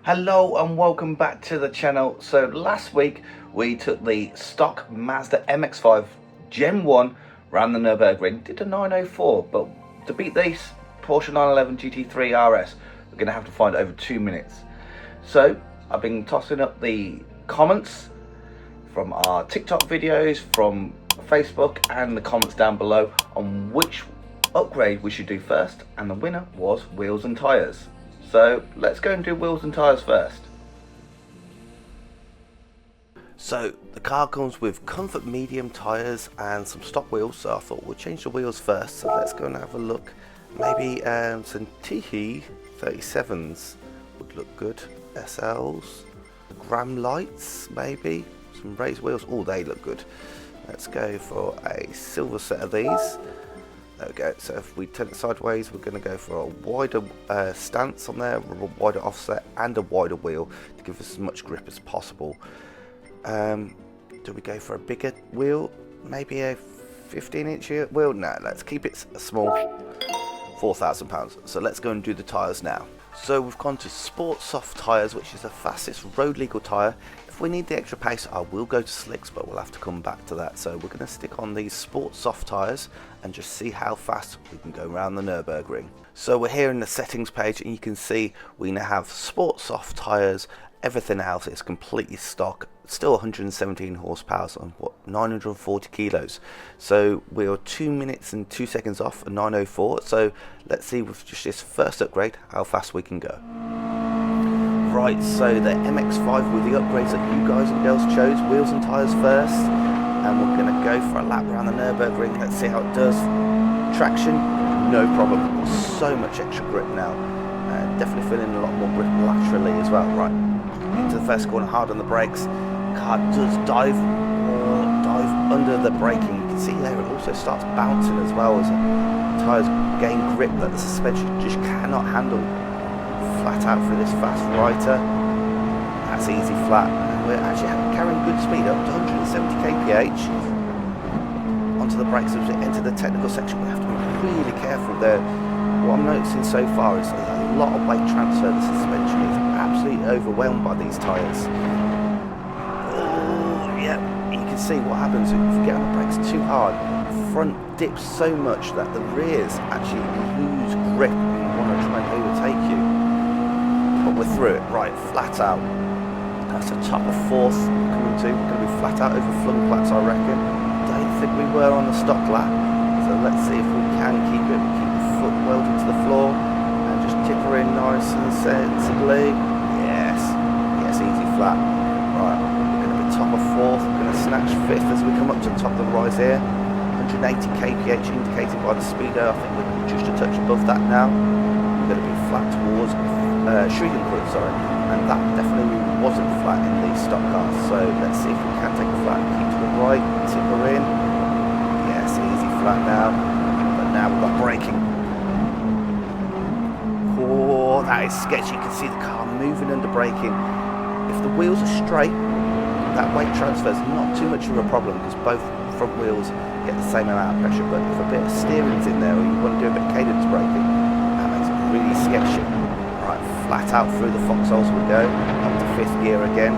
Hello and welcome back to the channel. So last week we took the stock Mazda MX-5 Gen 1 around the Nürburgring, did a 904, but to beat this Porsche 911 GT3 RS we're going to have to find over 2 minutes. So I've been tossing up the comments from our TikTok videos, from Facebook, and the comments down below on which upgrade we should do first, and the winner was wheels and tyres. So let's go and do wheels and tyres first. So the car comes with comfort medium tyres and some stock wheels, so I thought we'll change the wheels first. So let's go and have a look. Maybe some Tihi 37s would look good. SLs, Gram lights, maybe some raised wheels. Oh, they look good. Let's go for a silver set of these. There we go. So if we turn it sideways, we're going to go for a wider stance on there, a wider offset and a wider wheel to give us as much grip as possible. Do we go for a bigger wheel? Maybe a 15-inch wheel? No, let's keep it small. £4,000. So let's go and do the tyres now. So we've gone to Sport Soft tyres, which is the fastest road legal tyre. If we need the extra pace, I will go to slicks, but we'll have to come back to that. So we're going to stick on these Sport Soft tyres and just see how fast we can go around the Nürburgring. So we're here in the settings page, and you can see we now have Sport Soft tyres. Everything else is completely stock, still 117 horsepower on 940 kilos. So we're 2 minutes and 2 seconds off a 904. So let's see with just this first upgrade how fast we can go. Right, so the MX-5 with the upgrades that you guys and girls chose, wheels and tyres first, and we're going to go for a lap around the Nürburgring. Let's see how it does. Traction, no problem. So much extra grip now. Definitely feeling a lot more grip laterally as well. Right, into the first corner, hard on the brakes. Car does dive under the braking. You can see there it also starts bouncing as well as the tyres gain grip that the suspension just cannot handle. Flat out through this fast righter. That's easy flat. We're actually carrying good speed up to 170 kph. Onto the brakes as we enter the technical section. We have to be really careful there. What I'm noticing so far is a lot of weight transfer. The suspension is absolutely overwhelmed by these tyres. Oh, yeah, you can see what happens if you get on the brakes too hard. The front dips so much that the rears actually lose grip and want to try and overtake you. But we're through it. Right, flat out. That's the top of fourth coming to. We're going to be flat out over flung flats, I reckon. Don't think we were on the stock lap. So let's see if we can keep it. Keep the foot welded to the floor and just tip her in nice and sensibly. Yes, easy flat. Right, we're going to be top of fourth. We're going to snatch fifth as we come up to the top of the rise here. 180 kph indicated by the speedo. I think we're just a touch above that now. We're going to be flat towards shooting crew, sorry, and that definitely wasn't flat in the stock cars. So let's see if we can take a flat, keep to the right, tip her in. Yes, easy flat now, but now we've got braking. Oh, that is sketchy. You can see the car moving under braking. If the wheels are straight, that weight transfer is not too much of a problem because both front wheels get the same amount of pressure, but if a bit of steering's in there or you want to do a bit of cadence braking, that makes it really sketchy. Right, flat out through the foxholes we go, up to fifth gear again,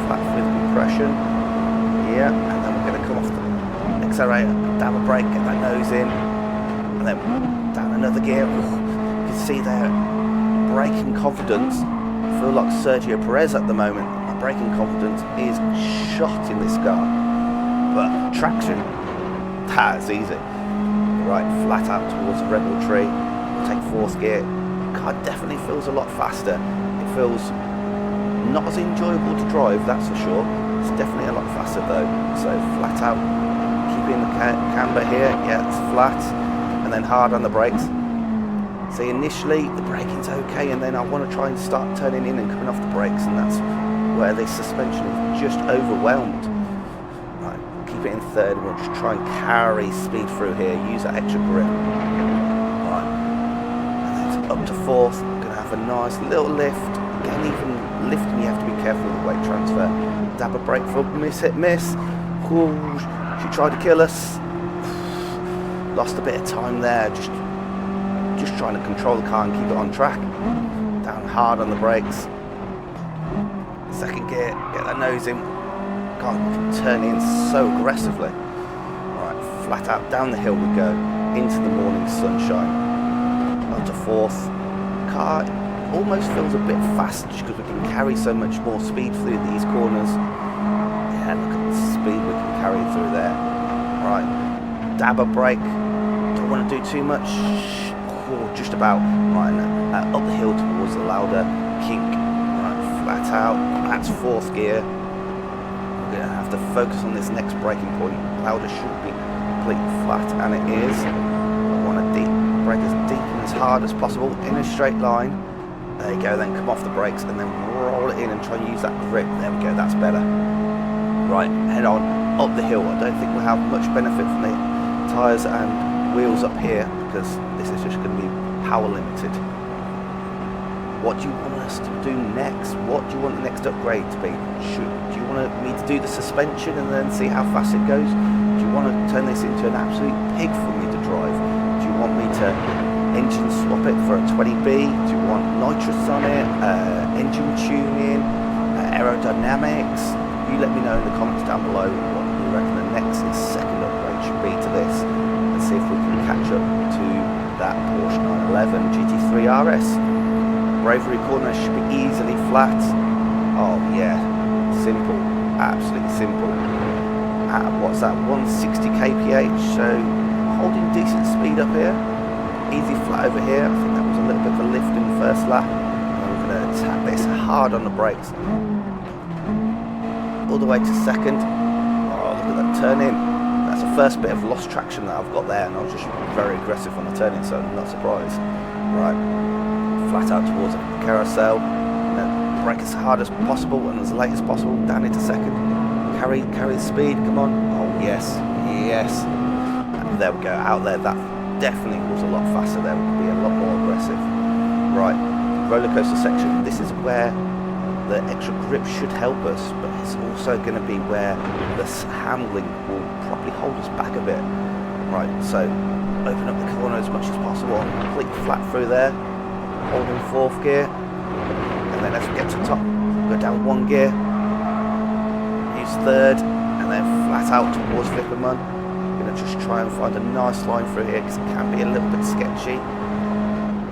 flat through the compression, yeah, and then we're going to come off the accelerator, down the brake, get that nose in, and then down another gear. You can see there, braking confidence, I feel like Sergio Perez at the moment. My braking confidence is shot in this car, but traction, that's easy. Right, flat out towards the Rebel tree, we'll take fourth gear. Car definitely feels a lot faster. It feels not as enjoyable to drive, that's for sure. It's definitely a lot faster though. So flat out, keeping the camber here, yeah, it's flat, and then hard on the brakes. See, initially the braking's okay, and then I want to try and start turning in and coming off the brakes, and that's where the suspension is just overwhelmed. Right, keep it in third, and we'll just try and carry speed through here, use that extra grip. Up to fourth, we're going to have a nice little lift. Again, even lifting, you have to be careful with the weight transfer. Dab a brake for miss, hit, miss. Ooh, she tried to kill us. Lost a bit of time there, just trying to control the car and keep it on track. Down hard on the brakes. second gear, get that nose in. God, we can turn in so aggressively. Right, flat out down the hill we go, into the morning sunshine. Up to fourth. Car almost feels a bit fast just because we can carry so much more speed through these corners. Yeah, look at the speed we can carry through there. Right, dab a brake. Don't want to do too much. Oh, just about. Right, up the hill towards the louder kink. Right, flat out. That's fourth gear. We're going to have to focus on this next braking point. Lauder should be completely flat, and it is. I want to brake as deep and as hard as possible in a straight line. There you go, then come off the brakes and then roll it in and try and use that grip. There we go, that's better. Right, head on up the hill. I don't think we'll have much benefit from the tyres and wheels up here because this is just going to be power limited. What do you want us to do next? What do you want the next upgrade to be? Do you want me to do the suspension and then see how fast it goes? Do you want to turn this into an absolute pig for me to drive? Do you want me to engine swap it for a 20B? Do you want nitrous on it? Engine tuning? Aerodynamics? You let me know in the comments down below what you reckon the next and second upgrade should be to this, and see if we can catch up to that Porsche 911 GT3 RS. Bravery corner should be easily flat. Oh yeah, simple, absolutely simple. What's that, 160 kph, so holding decent speed up here. Easy flat over here. I think that was a little bit of a lift in the first lap. And we're going to tap this hard on the brakes. All the way to second. Oh, look at that turn in. That's the first bit of lost traction that I've got there, and I was just very aggressive on the turn in, so I'm not surprised. Right, flat out towards the carousel, and then brake as hard as possible and as late as possible down into second. Carry the speed, come on. Oh yes, yes. And there we go, out there. That definitely was a lot faster there. We can be a lot more aggressive. Right, roller coaster section. This is where the extra grip should help us, but it's also going to be where the handling will probably hold us back a bit. Right, so open up the corner as much as possible, complete flat through there, holding fourth gear, and then as we get to the top, go down one gear, use third, and then flat out towards Whifbitz. I'm going to just try and find a nice line through here because it can be a little bit sketchy.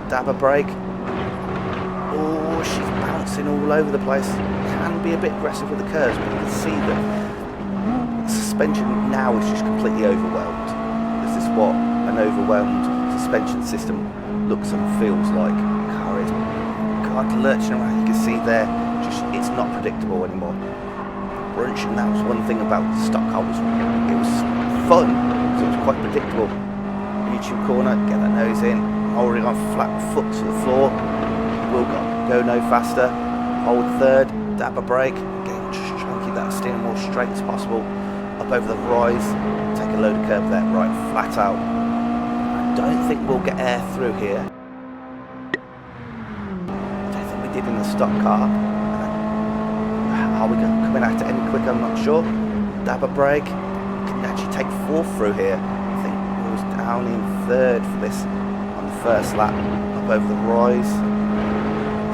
Dab a brake. Oh, she's bouncing all over the place. Can be a bit aggressive with the curves, but you can see that the suspension now is just completely overwhelmed. This is what an overwhelmed suspension system looks and feels like. Car is lurching around. You can see there, just it's not predictable anymore. Brunch, and that was one thing about the stock car, it was fun because it was quite predictable. YouTube corner, get that nose in, holding on flat foot to the floor. Will go no faster, hold third, dab a brake, again just try and keep that steering wheel straight as possible, up over the rise, take a load of curb there, right, flat out. I don't think we'll get air through here. I don't think we did in the stock car. Are we coming at it any quicker? I'm not sure. Dab a brake, can actually take fourth through here. I think we was down in third for this on the first lap, up over the rise.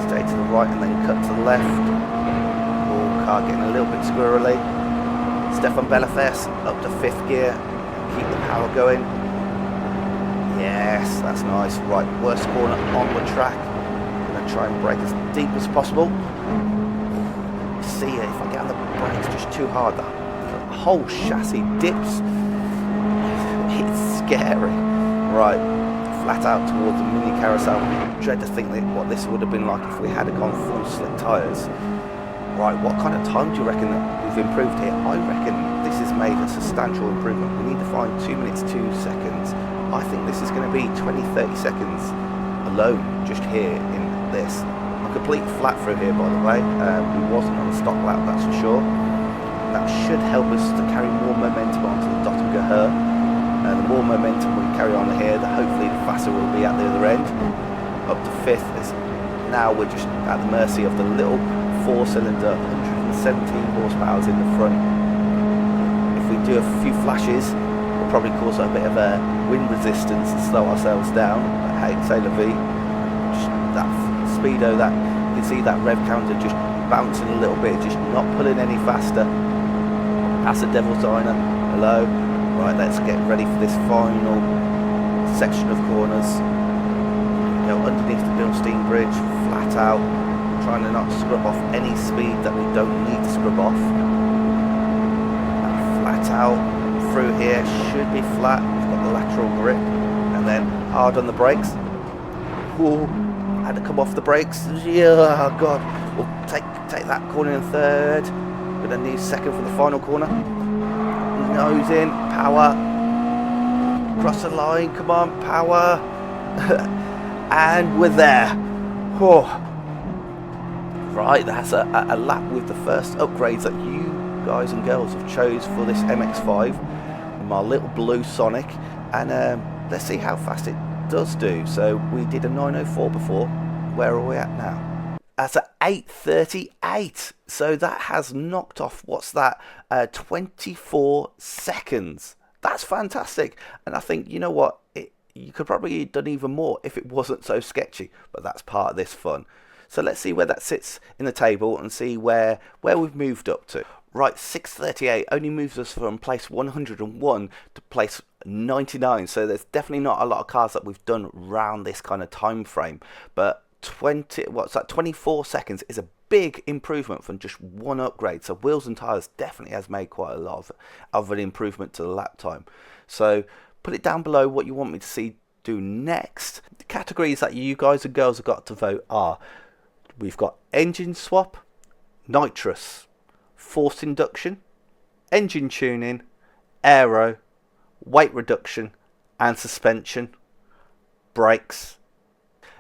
Stay to the right and then cut to the left. Oh, car getting a little bit squirrely. Stefan Bellafes up to fifth gear. Keep the power going. Yes, that's nice. Right, worst corner on the track. I'm going to try and brake as deep as possible. See it, if I get on the brakes just too hard, the whole chassis dips. It's scary. Right. Flat out towards the mini carousel. Dread to think that what this would have been like if we had gone full slick tyres. Right, what kind of time do you reckon that we've improved here? I reckon this has made a substantial improvement. We need to find 2 minutes 2 seconds. I think this is going to be 20-30 seconds alone just here in this. A complete flat through here, by the way. We wasn't on the stock lap, that's for sure. That should help us to carry more momentum onto the Dottinger Her. The more momentum we carry on here, hopefully the faster we'll be at the other end. Up to fifth. Now we're just at the mercy of the little 4-cylinder, 117 horsepower in the front. If we do a few flashes, we'll probably cause a bit of a wind resistance and slow ourselves down. But hey, say la vie. That speedo, that You can see that rev counter just bouncing a little bit, just not pulling any faster. That's a Devil Diner. Hello. Right, let's get ready for this final section of corners. Go underneath the Bilstein Bridge, flat out, trying to not scrub off any speed that we don't need to scrub off. Flat out through here, should be flat. We've got the lateral grip, and then hard on the brakes. Whoa, had to come off the brakes. Yeah, oh God. We'll take that corner in third. Gonna need second for the final corner. Nose in, power. Cross the line, come on, power. And we're there. Oh. Right, that's a lap with the first upgrades that you guys and girls have chose for this MX-5. My little blue Sonic. And let's see how fast it does do. So we did a 904 before. Where are we at now? That's at 8:38. So that has knocked off, what's that, 24 seconds. That's fantastic. And I think, you know what, you could probably have done even more if it wasn't so sketchy. But that's part of this fun. So let's see where that sits in the table and see where we've moved up to. Right, 638 only moves us from place 101 to place 99. So there's definitely not a lot of cars that we've done around this kind of time frame. But 24 seconds is a big improvement from just one upgrade. So wheels and tyres definitely has made quite a lot of an improvement to the lap time. So put it down below what you want me to see do next. The categories that you guys and girls have got to vote are: we've got engine swap, nitrous, force induction, engine tuning, aero, weight reduction and suspension, brakes.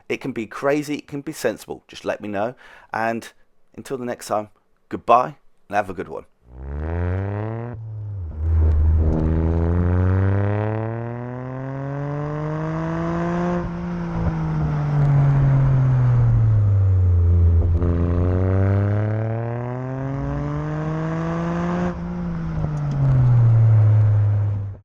It can be crazy, it can be sensible. Just let me know. And until the next time, goodbye and have a good one.